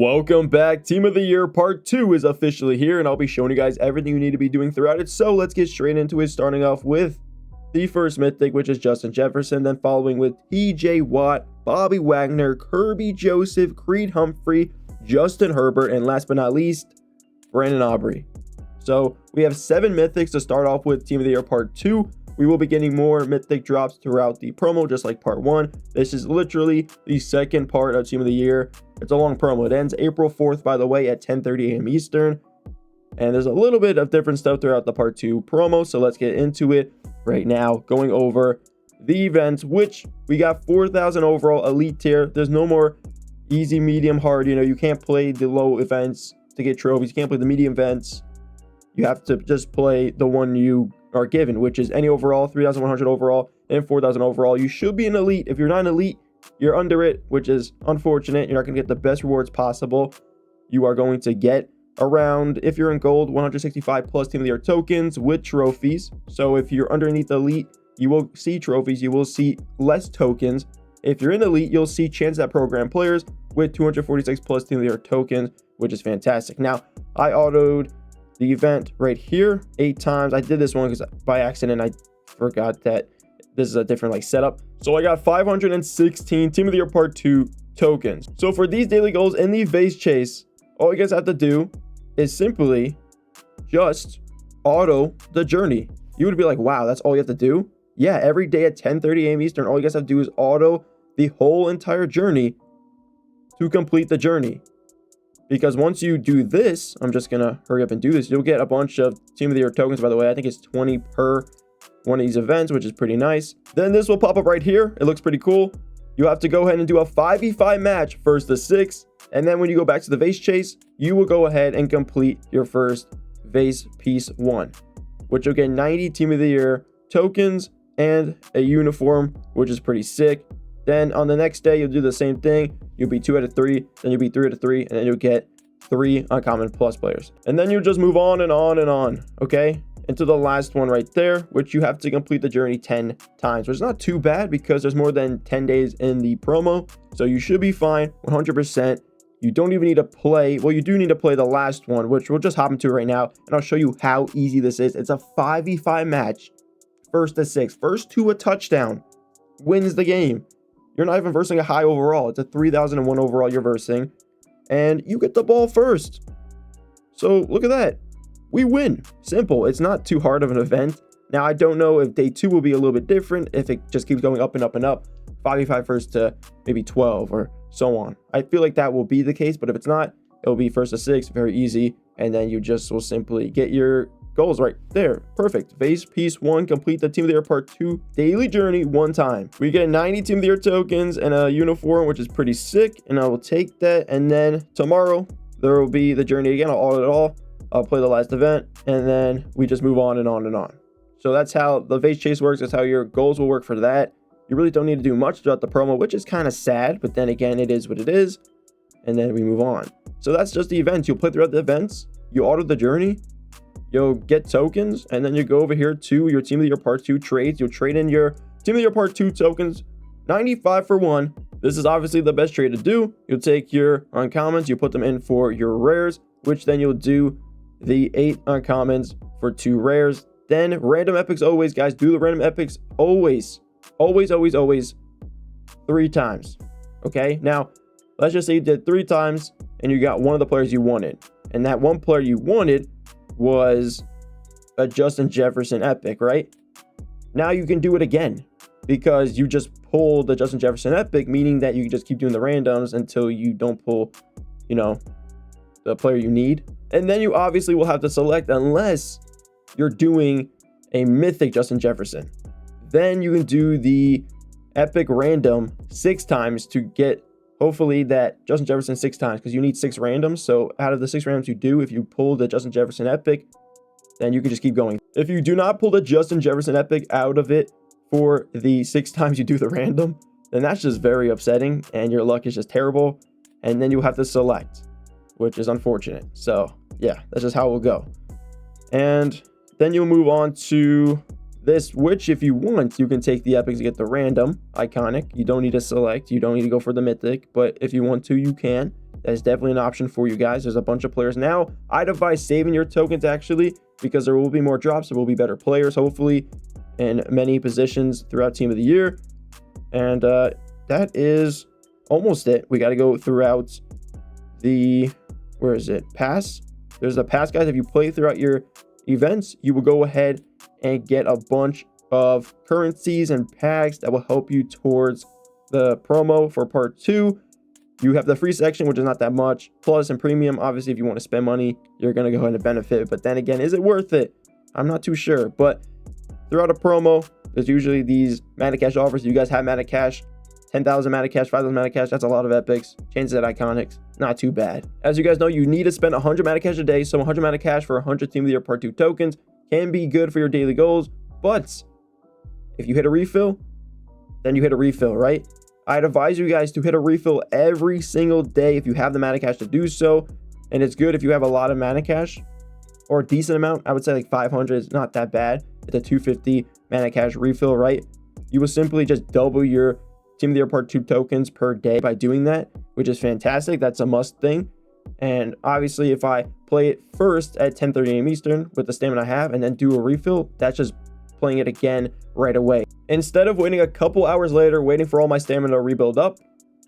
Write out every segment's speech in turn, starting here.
Welcome back. Team of the Year Part 2 is officially here, and I'll be showing you guys everything you need to be doing throughout it. So let's get straight into it, starting off with the first mythic, which is Justin Jefferson, then following with TJ Watt, Bobby Wagner, Kirby Joseph, Creed Humphrey, Justin Herbert, and last but not least, Brandon Aubrey. So we have 7 mythics to start off with Team of the Year Part 2. We will be getting more mythic drops throughout the promo, just like Part 1. This is literally the second part of Team of the Year. It's a long promo. It ends April 4th, by the way, at 10:30 a.m. Eastern. And there's a little bit of different stuff throughout the Part 2 promo, so let's get into it right now, going over the events, which we got 4,000 overall elite tier. There's no more easy, medium, hard. You can't play the low events to get trophies. You can't play the medium events. You have to just play the one you are given, which is any overall, 3,100 overall and 4,000 overall. You should be an elite. If you're not an elite, you're under it, which is unfortunate. You're not going to get the best rewards possible. You are going to get around, if you're in gold, 165 plus Team of the Year tokens with trophies. So if you're underneath elite, you will see trophies. You will see less tokens. If you're in elite, you'll see chance at program players with 246 plus Team of the Year tokens, which is fantastic. Now, I autoed the event right here 8 times. I did this one because by accident I forgot that this is a different setup. So I got 516 Team of the Year Part 2 tokens. So for these daily goals in the vase chase, all you guys have to do is simply just auto the journey. You would be like, wow, that's all you have to do? Yeah, every day at 10:30 a.m. Eastern, all you guys have to do is auto the whole entire journey to complete the journey. Because once you do this, I'm just going to hurry up and do this. You'll get a bunch of Team of the Year tokens, by the way. I think it's 20 per one of these events, which is pretty nice. Then this will pop up right here. It looks pretty cool. You have to go ahead and do a 5v5 match, first to 6. And then when you go back to the vase chase, you will go ahead and complete your first vase piece 1, which will get 90 Team of the Year tokens and a uniform, which is pretty sick. Then on the next day, you'll do the same thing. You'll be 2 out of 3, then you'll be 3 out of 3, and then you'll get 3 uncommon plus players. And then you just move on and on and on, okay? Into the last one right there, which you have to complete the journey 10 times, which is not too bad because there's more than 10 days in the promo. So you should be fine, 100%. You don't even need to play. Well, you do need to play the last one, which we'll just hop into right now. And I'll show you how easy this is. It's a 5v5 match, first to 6. First to a touchdown wins the game. You're not even versing a high overall. It's a 3,001 overall you're versing. And you get the ball first. So look at that. We win. Simple. It's not too hard of an event. Now, I don't know if day 2 will be a little bit different. If it just keeps going up and up and up. 5v5 first to maybe 12 or so on. I feel like that will be the case. But if it's not, it'll be first to 6. Very easy. And then you just will simply get your goals right there. Perfect. Vase piece 1. Complete the Team of the Year Part 2 daily journey 1 time. We get 90 Team of the Year tokens and a uniform, which is pretty sick. And I will take that. And then tomorrow, there will be the journey again. I'll audit it all. I'll play the last event. And then we just move on and on and on. So that's how the vase chase works. That's how your goals will work for that. You really don't need to do much throughout the promo, which is kind of sad. But then again, it is what it is. And then we move on. So that's just the events. You'll play throughout the events. You auto the journey. You'll get tokens, and then you go over here to your Team of the Year Part 2 trades. You'll trade in your Team of the Year Part 2 tokens, 95 for 1. This is obviously the best trade to do. You'll take your uncommons, you put them in for your rares, which then you'll do the 8 uncommons for 2 rares. Then random epics always, guys. Do the random epics always. Always, always, always 3 times. Okay? Now, let's just say you did 3 times, and you got one of the players you wanted. And that one player you wanted was a Justin Jefferson epic, right? Now you can do it again because you just pulled the Justin Jefferson epic, meaning that you can just keep doing the randoms until you don't pull, the player you need. And then you obviously will have to select, unless you're doing a mythic Justin Jefferson. Then you can do the epic random 6 times to get hopefully that Justin Jefferson 6 times, because you need 6 randoms. So out of the 6 randoms you do, if you pull the Justin Jefferson epic, then you can just keep going. If you do not pull the Justin Jefferson epic out of it for the 6 times you do the random, then that's just very upsetting and your luck is just terrible. And then you have to select, which is unfortunate. So yeah, that's just how it will go. And then you'll move on to this, which if you want, you can take the epics to get the random iconic. You don't need to select, you don't need to go for the mythic, but if you want to, you can. That's definitely an option for you guys. There's a bunch of players now. I'd advise saving your tokens actually, because there will be more drops. There will be better players, hopefully, in many positions throughout Team of the Year. And that is almost it. We got to go throughout the, where is it? Pass. There's a pass, guys. If you play throughout your events, you will go ahead and get a bunch of currencies and packs that will help you towards the promo for part 2. You have the free section, which is not that much. Plus and premium, obviously, if you want to spend money, you're going to go ahead and benefit. But then again, is it worth it? I'm not too sure. But throughout a promo, there's usually these Madden Cash offers. You guys have Madden Cash, 10,000 Madden Cash, 5,000 Madden Cash. That's a lot of epics. Changes at Iconics. Not too bad. As you guys know, you need to spend 100 Madden Cash a day. So 100 Madden Cash for 100 Team of the Year Part 2 tokens can be good for your daily goals. But if you hit a refill, then you hit a refill, right? I'd advise you guys to hit a refill every single day if you have the Madden Cash to do so. And it's good if you have a lot of Madden Cash, or a decent amount. I would say like 500 is not that bad. It's a 250 Madden Cash refill, right? You will simply just double your Team of the Year Part 2 tokens per day by doing that, which is fantastic. That's a must thing. And obviously, if I play it first at 10:30 a.m. Eastern with the stamina I have and then do a refill, that's just playing it again right away. Instead of waiting a couple hours later, waiting for all my stamina to rebuild up,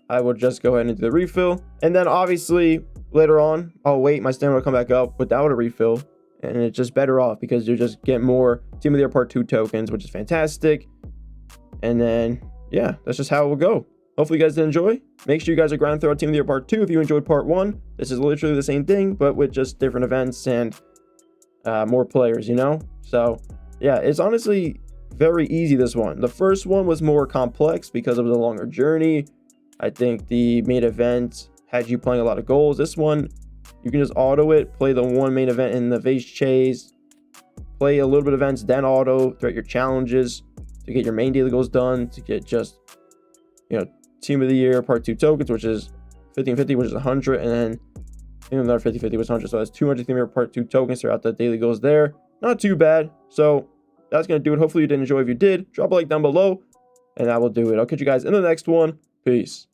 I will just go ahead and do the refill. And then obviously later on, I'll wait my stamina to come back up without a refill. And it's just better off because you just get more Team of the Year Part 2 tokens, which is fantastic. And then, yeah, that's just how it will go. Hopefully you guys did enjoy. Make sure you guys are grinding throughout Team of the Year Part 2 if you enjoyed Part 1. This is literally the same thing, but with just different events and more players, you know? So, yeah, it's honestly very easy, this one. The first one was more complex because it was a longer journey. I think the main event had you playing a lot of goals. This one, you can just auto it, play the one main event in the vase chase, play a little bit of events, then auto throughout your challenges to get your main daily goals done, to get just, you know, Team of the Year Part 2 tokens, which is 50/50, which is 100, and then another 50/50 was 100. So that's 200 Team of the Year Part 2 tokens throughout the daily goals there. Not too bad. So that's going to do it. Hopefully you did enjoy. If you did, drop a like down below, and that will do it. I'll catch you guys in the next one. Peace.